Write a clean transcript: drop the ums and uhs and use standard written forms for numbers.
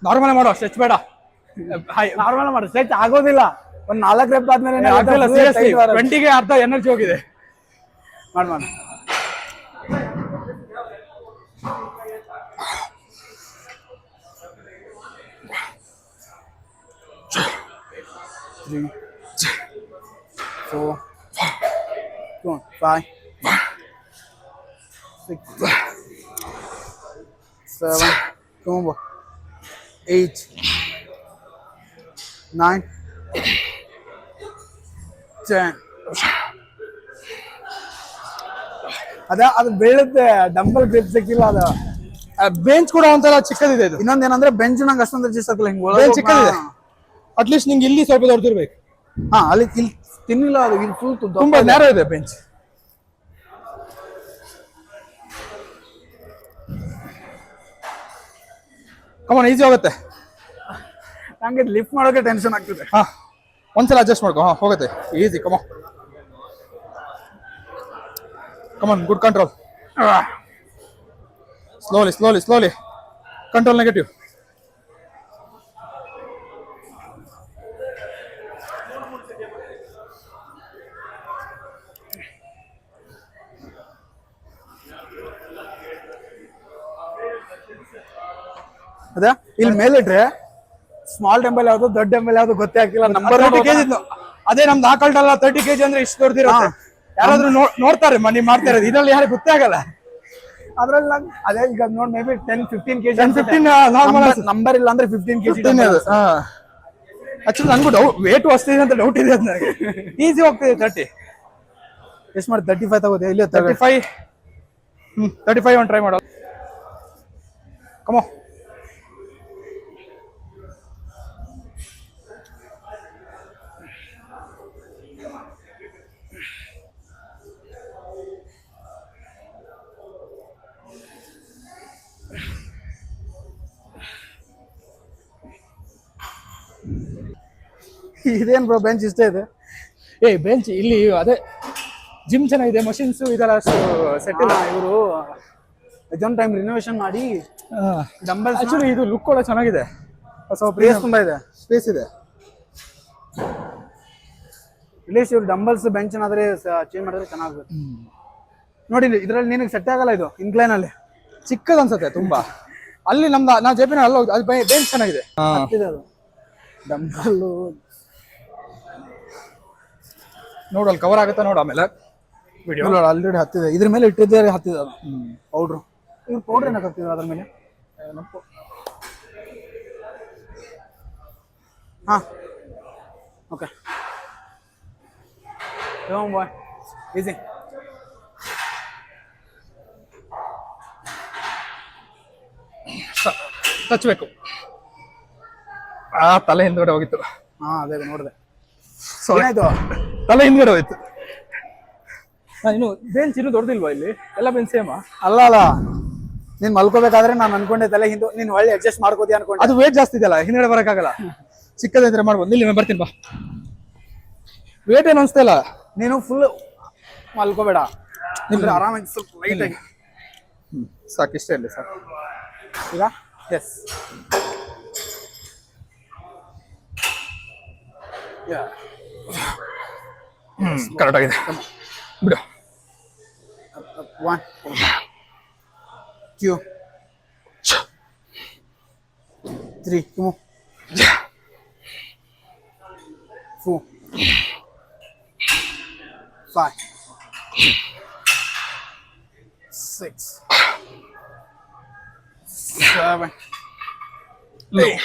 Normal ಮಾಡೋ stretch ಬೇಡ. Normal ಮಾಡು, ಸ್ಟ್ರೆಚ್ ಆಗೋದಿಲ್ಲ. ಒಂದ್ 4 ರೆಪ್ ಆದ್ಮೇಲೆ ಸೀರಿಯಸ್ಲಿ 20ಗೆ ಅರ್ಧ ಎನರ್ಜಿ ಹೋಗಿದೆ. ಮಾಡು ಮಾಡು. Three, 4, 5, 6, 7, 8, 9, 10. ಅದು ಬೀಳುತ್ತೆ, ಡಂಬಲ್ ಗ್ರಿಪ್ ಸಿಕ್ಕಿಲ್ಲ. ಅದು ಬೆಂಚ್ ಕೂಡ ಒಂಥರ ಚಿಕ್ಕದಿದೆ. ಇದು ಇನ್ನೊಂದೇನಂದ್ರೆ ಬೆಂಚ್ ನಂಗೆ ಅಷ್ಟೊಂದು ಚಿಕ್ಕಲ್ಲ, ಹಿಂಗೆ ಚಿಕ್ಕದಿದೆ. ಅಟ್ಲೀಸ್ಟ್ ನಿಂಗೆ ಇಲ್ಲಿ ಸ್ವಲ್ಪ ದೊಡ್ಡದಿರ್ಬೇಕು. ಅಲ್ಲಿ ಇಲ್ಲಿ ತಿನ್ನಿಲ್ಲ, ಅದು ಇಲ್ಲಿ ಫುಲ್ ತುಂಬಾ ನೇರ ಇದೆ ಬೆಂಚ್. ಕಮಾನ್, ಈಸಿ ಆಗುತ್ತೆ. ನಂಗೆ ಲಿಫ್ಟ್ ಮಾಡೋಕೆ ಟೆನ್ಷನ್ ಆಗ್ತಿದೆ. ಹಾ, ಒಂದ್ಸಲ ಅಡ್ಜಸ್ಟ್ ಮಾಡ್ಕೊ. ಹಾ, ಹೋಗುತ್ತೆ easy. Come on, good control. Slowly control negative. ಅದೇ ಇಲ್ಲಿ ಮೇಲಿಟ್ರೆ ಸ್ಮಾಲ್ ಟೆಂಪಲ್ ಯಾವ್ದು, ದೊಡ್ಡ ಟೆಂಪಲ್ ಯಾವ್ದು ಗೊತ್ತೇ ಆಗ್ತಿಲ್ಲ. Number 30 kg. ಅದೇ ನಮ್ದು ಆಕಲ್ಟಲ್ಲ 30 kg ಅಂದ್ರೆ ಇಷ್ಟು ದೊಡ್ಡದಿರುತ್ತೆ. ಯಾರಾದ್ರೂ ನೋಡ್ತಾರೆ ಮನಿ ಮಾಡ್ತಾ ಇರೋದು, ಇದ್ರಲ್ಲಿ ಯಾರಿಗೆ ಗೊತ್ತೇ ಆಗಲ್ಲ. ಅದ್ರಲ್ಲಿ ಅದೇ ಈಗ ನೋಡಿ, ಮೇ ಬಿ 10-15 kg. 10-15 ನಂಬರ್ ಇಲ್ಲ ಅಂದ್ರೆ 15 kg. ಆಕ್ಚುಲಿ ನನ್ಗೂ ವೇಟ್ ಅಷ್ಟಿದೆ ಅಂತ ಡೌಟ್ ಇದೆ. ನನಗೆ ಈಸಿ ಹೋಗ್ತಿದೆ 30. ಎಷ್ಟು ಮಾಡಿ 35 ತಗೋದೆ ಇಲ್ಲಿ. 35. 35 ಒಂದು ಟ್ರೈ ಮಾಡೋ. ಕಮೋ. ಇದೇನ್ ಬ್ರೋ ಬೆಂಚ್ ಇಷ್ಟೇ ಇದೆ? ಬೆಂಚ್ ಇಲ್ಲಿ ಅದೇ ಜಿಮ್ ಚೆನ್ನಾಗಿದೆ, ಮಷಿನ್ಸ್ ಇದೆಲ್ಲ ಅಷ್ಟು ಸೆಟ್ ಇಲ್ಲ. ಇವರು ಇದೊಂದು ಟೈಮ್ ರಿನೋವೇಷನ್ ಮಾಡಿ ಡಂಬಲ್ಸ್. ಆಕ್ಚುಲಿ ಇದು ಲುಕ್ ಕೂಡ ಚೆನ್ನಾಗಿದೆ. ಸ್ವಲ್ಪ ಪ್ಲೇಸ್ ತುಂಬಾ ಇದೆ, ಸ್ಪೇಸ್ ಇದೆ. ಪ್ಲೇಸ್. ಇವ್ರು ಡಂಬಲ್ಸ್ ಬೆಂಚ್ ಏನಾದ್ರೆ ಚೇಂಜ್ ಮಾಡಿದ್ರೆ ಚೆನ್ನಾಗುತ್ತೆ. ನೋಡಿ ಇದ್ರಲ್ಲಿ ನಿನಗೆ ಸೆಟ್ ಆಗಲ್ಲ, ಇದು ಇನ್ಕ್ಲೈನ್ ಅಲ್ಲಿ ಚಿಕ್ಕದ ಅನ್ಸುತ್ತೆ ತುಂಬಾ. ಅಲ್ಲಿ ನಮ್ದು ನಾವು ಜೆಪಿನ ಅಲ್ಲ, ಅದು ಬೆಂಚ್ ಚೆನ್ನಾಗಿದೆ. ಅದು ಡಂಬಲ್ಲು ನೋಡಲ್ಲಿ ಕವರ್ ಆಗುತ್ತೆ ನೋಡು. ಆಮೇಲೆ ವಿಡಿಯೋ ಆಲ್ರೆಡಿ ಹತ್ತಿದೆ, ಇದ್ರ ಮೇಲೆ ಇಟ್ಟಿದ್ದಾರೆ, ಹತ್ತಿದೆ ಅದು ಪೌಡ್ರು. ಇವ್ರು ಪೌಡ್ರ್ ಏನಕ್ಕೆ ಹಾಕ್ತಿದ್ರು ಅದ್ರ ಮೇಲೆ? ಹಾಂ, ಓಕೆ. ಬಾಯ್, ಈಸಿ. ಹಚ್ಬೇಕು. ತಲೆ ಹಿಂದ್ಗಡೆ ಹೋಗಿತ್ತು. ಹಾ, ಅದೇ ನೋಡಿದೆ. ಏನಾಯ್ತು? ತಲೆ ಹಿಂದ್ಗಡೆ ಹೋಯ್ತು. ಇನ್ನು ಬೆಂಚ್ ಇನ್ನೂ ದೊಡ್ಡದಿಲ್ವಾ? ಇಲ್ಲಿ ಎಲ್ಲ ಬೆಂಚ್ ಸೇಮಾ? ಅಲ್ಲ, ನೀನ್ ಮಲ್ಕೋಬೇಕಾದ್ರೆ ನಾನು ಅನ್ಕೊಂಡೆ ತಲೆ ಹಿಂದೆ ನೀನ್ ಒಳ್ಳೆ ಅಡ್ಜಸ್ಟ್ ಮಾಡ್ಕೋತಿ ಅನ್ಕೊಂಡೆ. ಅದು ವೇಟ್ ಜಾಸ್ತಿ ಇದೆಯಲ್ಲ, ಹಿಂದ್ಗಡೆ ಬರಕ್ಕಾಗಲ್ಲ. ಚಿಕ್ಕದಂದ್ರೆ ಮಾಡ್ಬೋದು. ಇಲ್ಲಿ ಬರ್ತೀನಿ ಬಾ. ವೇಟ್ ಏನು ಅನ್ಸ್ತಾ ಇಲ್ಲ. ನೀನು ಫುಲ್ ಮಲ್ಕೋಬೇಡ, ನಿಮ್ಗೆ ಆರಾಮಾಗಿ ಸ್ವಲ್ಪ ಲೈಟ್ ಆಗಿ. ಸಾಕು, ಇಷ್ಟೇ ಇರಲಿ ಸರ್. ಈಗ ಎಸ್, ಕರೆಕ್ಟ್ ಆಗಿದೆ ಬಿಡು. 1, 2, 3, 4, 5, 6, 7, 8,